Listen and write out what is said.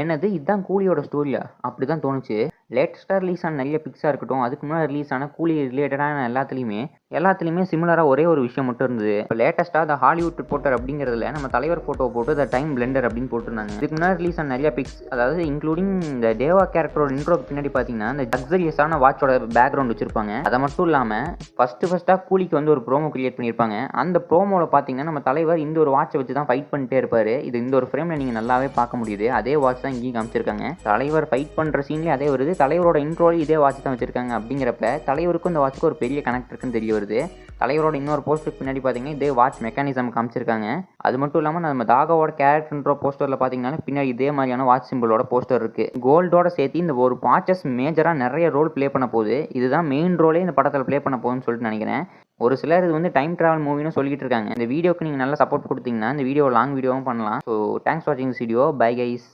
என்னது இதான் கூலியோட ஸ்டோரியா? அப்படிதான் தோணுச்சு. லேட்டஸ்ட்டாக ரிலீஸ் ஆன நிறைய பிக்ஸாக இருக்கட்டும், அதுக்கு முன்னாடி ரிலீஸ் ஆன கூலி ரிலேட்டடான எல்லாத்துலேயுமே சிமிலராக ஒரே ஒரு விஷயம் மட்டும் இருந்தது. இப்போ லேட்டஸ்ட்டாக த ஹாலிவுட் ரிப்போர்ட்டர் அப்படிங்கிறதுல நம்ம தலைவர் ஃபோட்டோ போட்டு த டைம் பிளெண்டர் அப்படின்னு போட்டிருந்தாங்க. இதுக்கு முன்னாடி ரிலீஸ் ஆன நிறைய பிக்ஸ், அதாவது இன்க்ளூடிங் இந்த தேவா கேரக்டரோட இன்ட்ரோக்கு பின்னாடி பார்த்தீங்கன்னா இந்த லக்ஸரியஸான வாட்சோட பேக்ரவுண்ட் வச்சிருப்பாங்க. அதை மட்டும் இல்லாமல் ஃபஸ்ட்டாக கூலிக்கு வந்து ஒரு ப்ரோமோ கிரியேட் பண்ணியிருப்பாங்க. அந்த ப்ரோமோவில் பார்த்தீங்கன்னா நம்ம தலைவர் இந்த ஒரு வாட்சை வச்சு தான் ஃபைட் பண்ணிட்டே இருப்பார். இது இந்த ஒரு ஃப்ரேமில் நீங்கள் நல்லாவே பார்க்க முடியுது. அதே வாட்ச் தான் இங்கேயும் காமிச்சிருக்காங்க. தலைவர் ஃபைட் பண்ணுற சீன்லேயே அதே வருது. தலைவரோட இன்ட்ரோலையும் இதே வாட்ச் தான் வச்சிருக்காங்க. அப்படிங்கிறப்ப தலைவருக்கும் இந்த வாட்சுக்கு ஒரு பெரிய கனெக்ட் இருக்குன்னு தெரிய வருது. தலைவரோட இன்னொரு போஸ்டருக்கு பின்னாடி பார்த்தீங்கன்னா இதே வாட்ச் மெக்கானிசம் காமிச்சிருக்காங்க. அது மட்டும் இல்லாமல் நம்ம தாகாவோட கேரக்டர்ன்ற போஸ்டரில் பார்த்தீங்கன்னா பின்னாடி இதே மாதிரியான வாட்ச் சிம்பிளோட போஸ்டர் இருக்குது. கோல்டோட சேர்த்து இந்த ஒரு வாட்சஸ் மேஜராக நிறைய ரோல் ப்ளே பண்ண போகுது. இதுதான் மெயின் ரோலே இந்த படத்தில் ப்ளே பண்ண போகுதுன்னு சொல்லிட்டு நினைக்கிறேன். ஒரு சிலர் இது வந்து டைம் ட்ராவல் மூவின்னு சொல்லிட்டு இருக்காங்க. இந்த வீடியோக்கு நீங்கள் நல்லா சப்போர்ட் கொடுத்தீங்கன்னா இந்த வீடியோ லாங் வீடியோவும் பண்ணலாம். ஸோ தேங்க்ஸ் வாட்சிங் திஸ் வீடியோ. Bye guys.